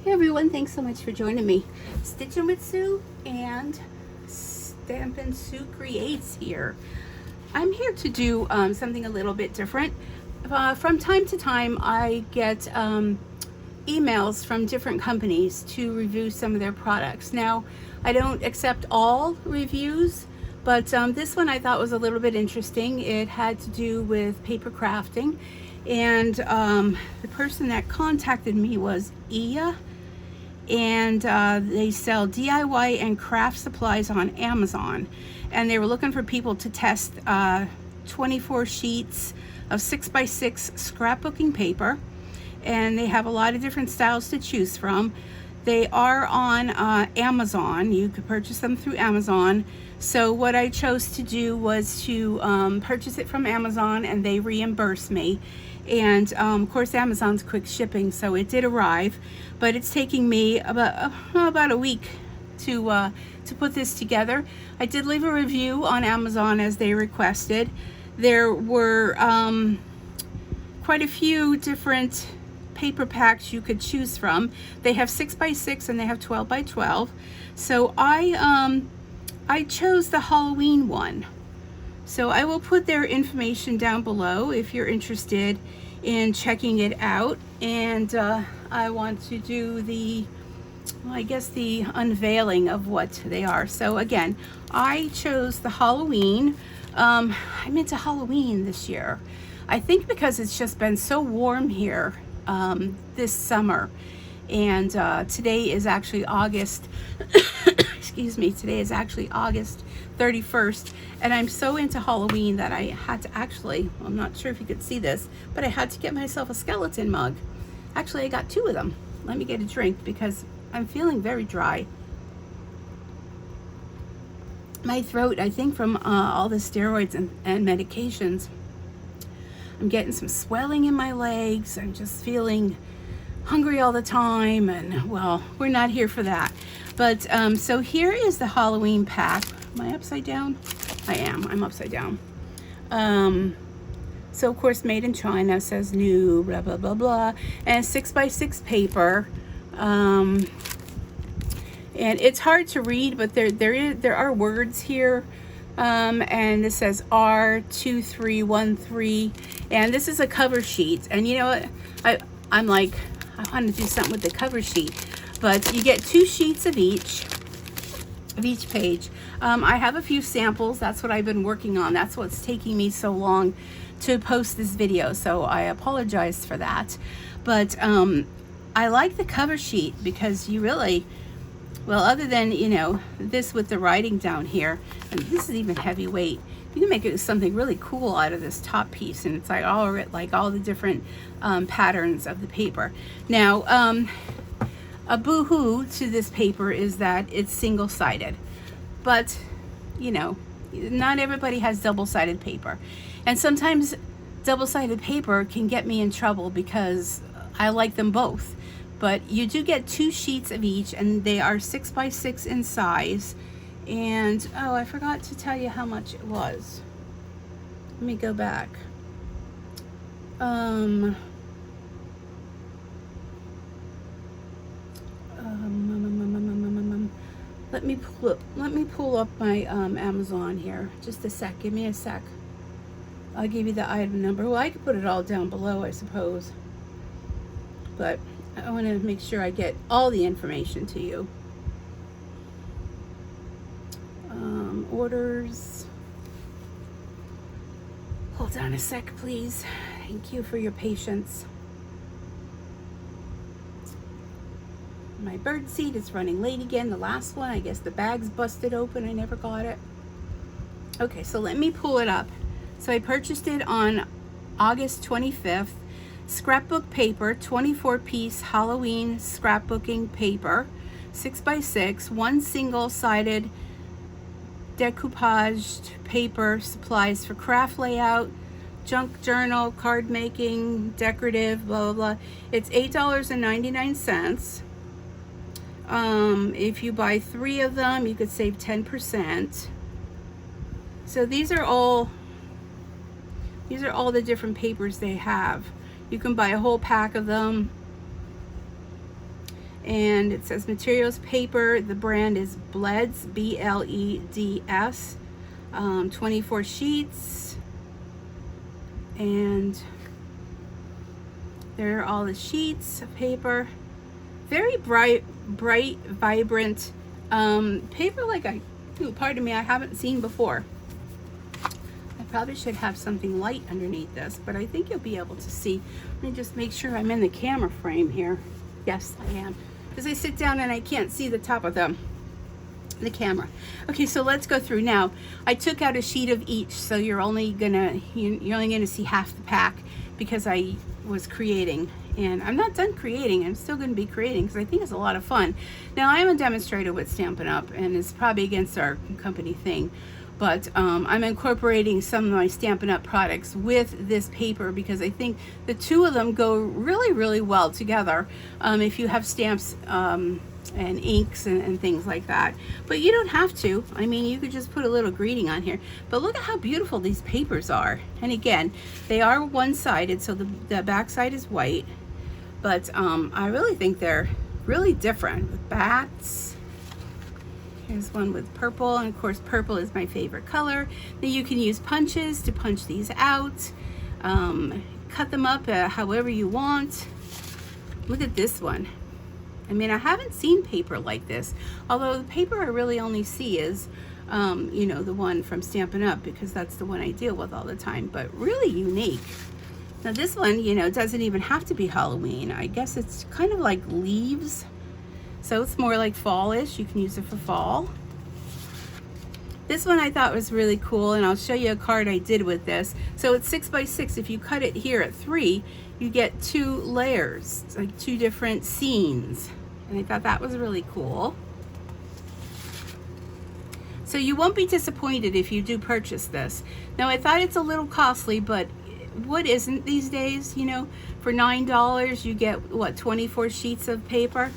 Hey everyone, thanks so much for joining me. Stitching with Sue and Stampin' Sue Creates here. I'm here to do something a little bit different. From time to time I get emails from different companies to review some of their products. Now, I don't accept all reviews, but this one I thought was a little bit interesting. It had to do with paper crafting, and the person that contacted me was Iya, and they sell DIY and craft supplies on Amazon, and they were looking for people to test 24 sheets of 6x6 scrapbooking paper, and they have a lot of different styles to choose from. They are on Amazon. You could purchase them through Amazon. So what I chose to do was to purchase it from Amazon, and they reimbursed me. And of course Amazon's quick shipping, so it did arrive, but it's taking me about a week to put this together. I did leave a review on Amazon as they requested. There were quite a few different paper packs you could choose from. They have 6x6 and they have 12x12. So I chose the Halloween one. So I will put their information down below if you're interested in checking it out. And I want to do the, well, I guess the unveiling of what they are. So again, I chose the Halloween. I'm into Halloween this year. I think because it's just been so warm here this summer. And today is actually August, excuse me, today is actually August 31st, and I'm so into Halloween that I had to actually, I'm not sure if you could see this, but I had to get myself a skeleton mug. Actually, I got 2 of them. Let me get a drink because I'm feeling very dry. My throat, I think from all the steroids and medications, I'm getting some swelling in my legs. I'm just feeling hungry all the time, and well, we're not here for that. But so here is the Halloween pack. Am I upside down? I am. I'm upside down. So of course, made in China, says new, blah blah blah blah, and 6x6 paper. And it's hard to read, but there are words here. And it says R2313, and this is a cover sheet. And you know what? I'm like, I want to do something with the cover sheet, but you get 2 sheets of each page. I have a few samples. That's what I've been working on. That's what's taking me so long to post this video, so I apologize for that. But I like the cover sheet because you really, well, other than, you know, this with the writing down here, and this is even heavyweight, you can make it something really cool out of this top piece, and it's like all the different patterns of the paper. Now, a boo-hoo to this paper is that it's single-sided, but you know, not everybody has double-sided paper, and sometimes double-sided paper can get me in trouble because I like them both. But you do get 2 sheets of each, and they are 6x6 in size. And oh, I forgot to tell you how much it was. Let me go back. Let me pull up my Amazon here. Just a sec. Give me a sec. I'll give you the item number. Well, I could put it all down below, I suppose. But I want to make sure I get all the information to you. Orders. Hold on a sec, please. Thank you for your patience. My bird seed is running late again. The last one, I guess the bag's busted open. I never got it. Okay, so let me pull it up. So I purchased it on August 25th. Scrapbook paper, 24-piece Halloween scrapbooking paper, 6x6, 1 single-sided decoupaged paper, supplies for craft layout, junk journal, card making, decorative, blah blah blah. It's $8.99. If you buy 3 of them, you could save 10%. So these are all the different papers they have. You can buy a whole pack of them. And it says materials paper. The brand is BLEDS, BLEDS, 24 sheets. And there are all the sheets of paper. Very bright, vibrant paper like pardon me, I haven't seen before. I probably should have something light underneath this, but I think you'll be able to see. Let me just make sure I'm in the camera frame here. Yes, I am. Because I sit down and I can't see the top of the camera. Okay, so let's go through now. I took out a sheet of each, so you're only gonna see half the pack because I was creating, and I'm not done creating. I'm still gonna be creating because I think it's a lot of fun. Now I am a demonstrator with Stampin' Up, and it's probably against our company thing, but I'm incorporating some of my Stampin' Up products with this paper because I think the two of them go really, really well together if you have stamps and inks and things like that. But you don't have to. I mean, you could just put a little greeting on here. But look at how beautiful these papers are. And again, they are one-sided, so the back side is white. But I really think they're really different with bats. Here's one with purple, and of course purple is my favorite color. Then you can use punches to punch these out, cut them up however you want. Look at this one. I mean, I haven't seen paper like this, although the paper I really only see is you know, the one from Stampin' Up, because that's the one I deal with all the time, but really unique. Now this one, you know, doesn't even have to be Halloween. I guess it's kind of like leaves. So it's more like fallish. You can use it for fall. This one I thought was really cool, and I'll show you a card I did with this. So it's 6 by 6. If you cut it here at 3, you get 2 layers. It's like 2 different scenes. And I thought that was really cool. So you won't be disappointed if you do purchase this. Now I thought it's a little costly, but what isn't these days? You know, for $9 you get, what, 24 sheets of paper?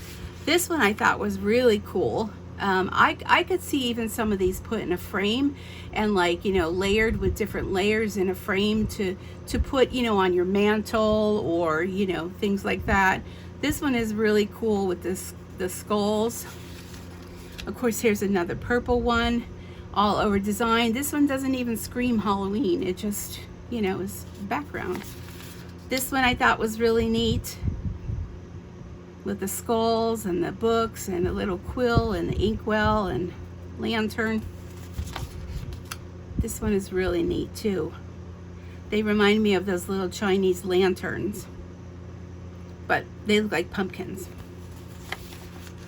This one I thought was really cool. I could see even some of these put in a frame and, like, you know, layered with different layers in a frame to put, you know, on your mantle or, you know, things like that. This one is really cool with the skulls. Of course, here's another purple one, all over design. This one doesn't even scream Halloween. It just, you know, is background. This one I thought was really neat, with the skulls and the books and a little quill and the inkwell and lantern. This one is really neat too. They remind me of those little Chinese lanterns, but they look like pumpkins.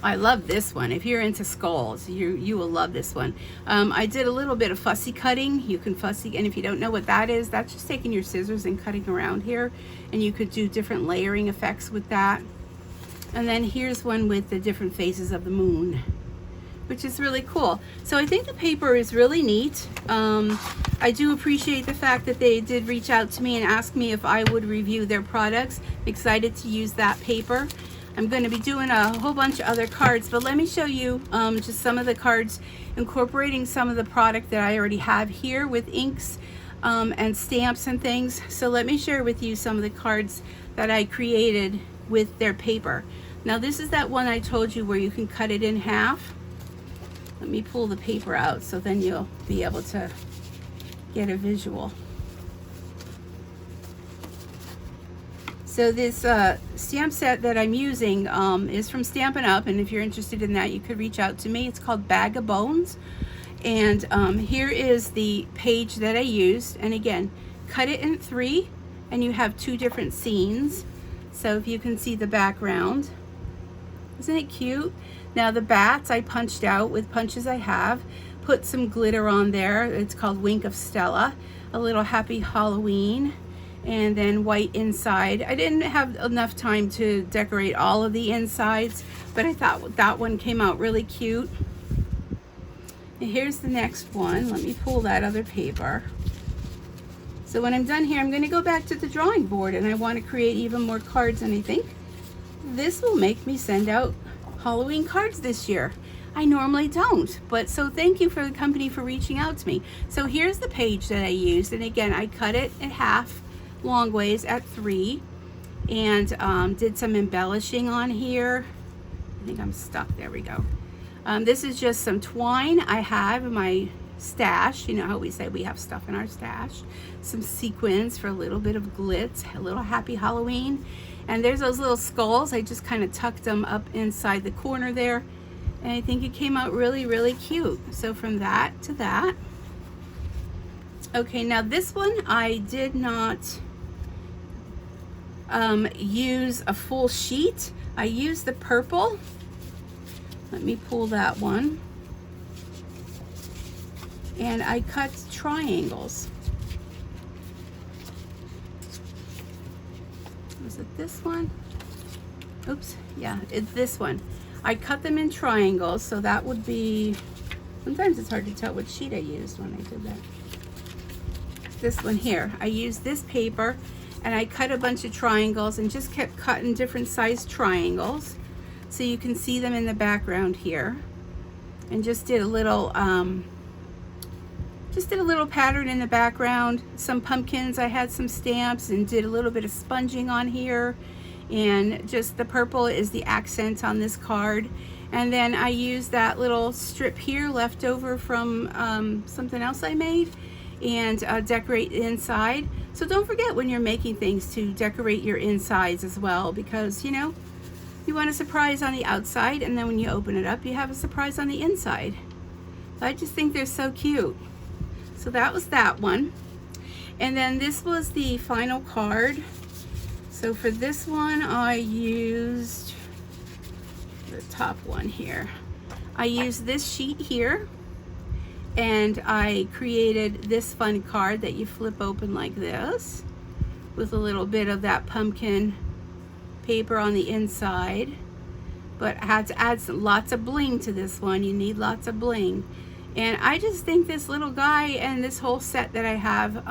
I love this one. If you're into skulls, you will love this one. I did a little bit of fussy cutting. You can fussy, and if you don't know what that is, that's just taking your scissors and cutting around here, and you could do different layering effects with that. And then here's one with the different phases of the moon, which is really cool. So I think the paper is really neat. I do appreciate the fact that they did reach out to me and ask me if I would review their products. I'm excited to use that paper. I'm going to be doing a whole bunch of other cards, but let me show you just some of the cards incorporating some of the product that I already have here with inks and stamps and things. So let me share with you some of the cards that I created with their paper. Now this is that one I told you where you can cut it in half. Let me pull the paper out so then you'll be able to get a visual. So this stamp set that I'm using is from Stampin' Up, and if you're interested in that, you could reach out to me. It's called Bag of Bones, and here is the page that I used. And again, cut it in 3, and you have 2 different scenes. So if you can see the background, isn't it cute? Now the bats I punched out with punches I have, put some glitter on there. It's called Wink of Stella, a little happy Halloween, and then white inside. I didn't have enough time to decorate all of the insides, but I thought that one came out really cute. And here's the next one. Let me pull that other paper. So when I'm done here, I'm going to go back to the drawing board, and I want to create even more cards, and I think this will make me send out Halloween cards this year. I normally don't, but so thank you for the company for reaching out to me. So here's the page that I used, and again, I cut it in half long ways at 3, and did some embellishing on here think I'm stuck. There we go. This is just some twine I have in my stash. You know how we say we have stuff in our stash. Some sequins for a little bit of glitz, a little happy Halloween. And there's those little skulls. I just kind of tucked them up inside the corner there. And I think it came out really, really cute. So from that to that. Okay, now this one I did not use a full sheet. I used the purple. Let me pull that one. And I cut triangles. Was it this one? Oops, yeah, it's this one. I cut them in triangles, so that would be, sometimes it's hard to tell what sheet I used when I did that. This one here. I used this paper and I cut a bunch of triangles and just kept cutting different sized triangles so you can see them in the background here, and just did a little pattern in the background. Some pumpkins, I had some stamps and did a little bit of sponging on here, and just the purple is the accent on this card. And then I used that little strip here left over from something else I made, and decorate inside. So don't forget when you're making things to decorate your insides as well, because you know, you want a surprise on the outside, and then when you open it up you have a surprise on the inside. I just think they're so cute. So that was that one. And then this was the final card. So for this one I used the top one here. I used this sheet here, and I created this fun card that you flip open like this with a little bit of that pumpkin paper on the inside. But I had to add lots of bling to this one. You need lots of bling. And I just think this little guy and this whole set that I have,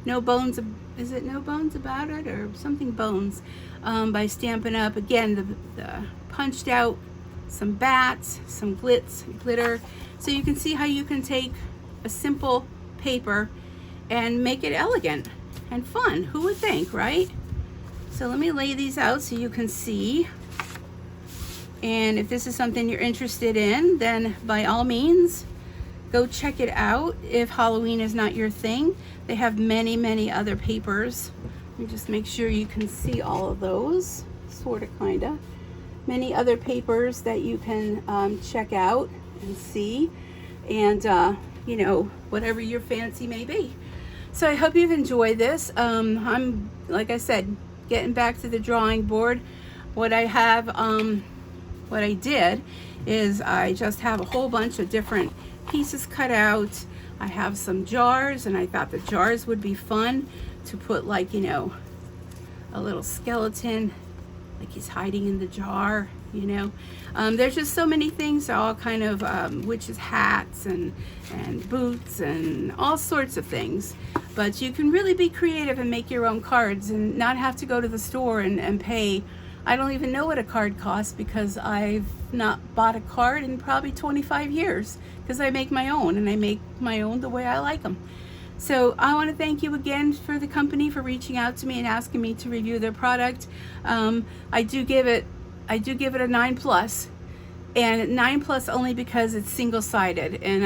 No Bones, is it No Bones About It or something Bones, by Stampin' Up. Again, the punched out some bats, some glitter, so you can see how you can take a simple paper and make it elegant and fun. Who would think, right? So let me lay these out so you can see. And if this is something you're interested in, then by all means, go check it out. If Halloween is not your thing, they have many, many other papers. Let me just make sure you can see all of those, sort of, kind of. Many other papers that you can check out and see, and you know, whatever your fancy may be. So I hope you've enjoyed this. I'm, like I said, getting back to the drawing board. What I have, what I did is I just have a whole bunch of different pieces cut out. I have some jars, and I thought the jars would be fun to put, like, you know, a little skeleton, like he's hiding in the jar, you know. There's just so many things, all kind of witches' hats and boots and all sorts of things. But you can really be creative and make your own cards and not have to go to the store and pay. I don't even know what a card costs, because I've not bought a card in probably 25 years, because I make my own, and I make my own the way I like them. So I want to thank you again for the company for reaching out to me and asking me to review their product. I do give it a 9+, and 9+ only because it's single-sided, and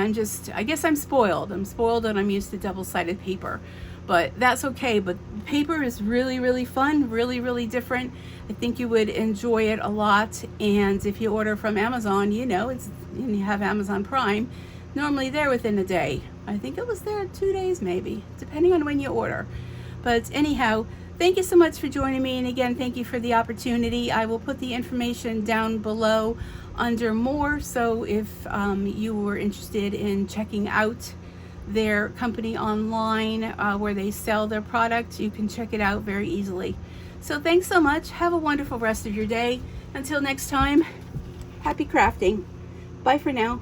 I guess I'm spoiled. I'm spoiled and I'm used to double-sided paper, but that's okay. But paper is really, really fun, really, really different. I think you would enjoy it a lot. And if you order from Amazon, you know, you have Amazon Prime, normally there within a day. I think it was there 2 days maybe, depending on when you order. But anyhow, thank you so much for joining me, and again, thank you for the opportunity. I will put the information down below under more, so if you were interested in checking out their company online, where they sell their product, you can check it out very easily. So thanks so much. Have a wonderful rest of your day. Until next time, happy crafting. Bye for now.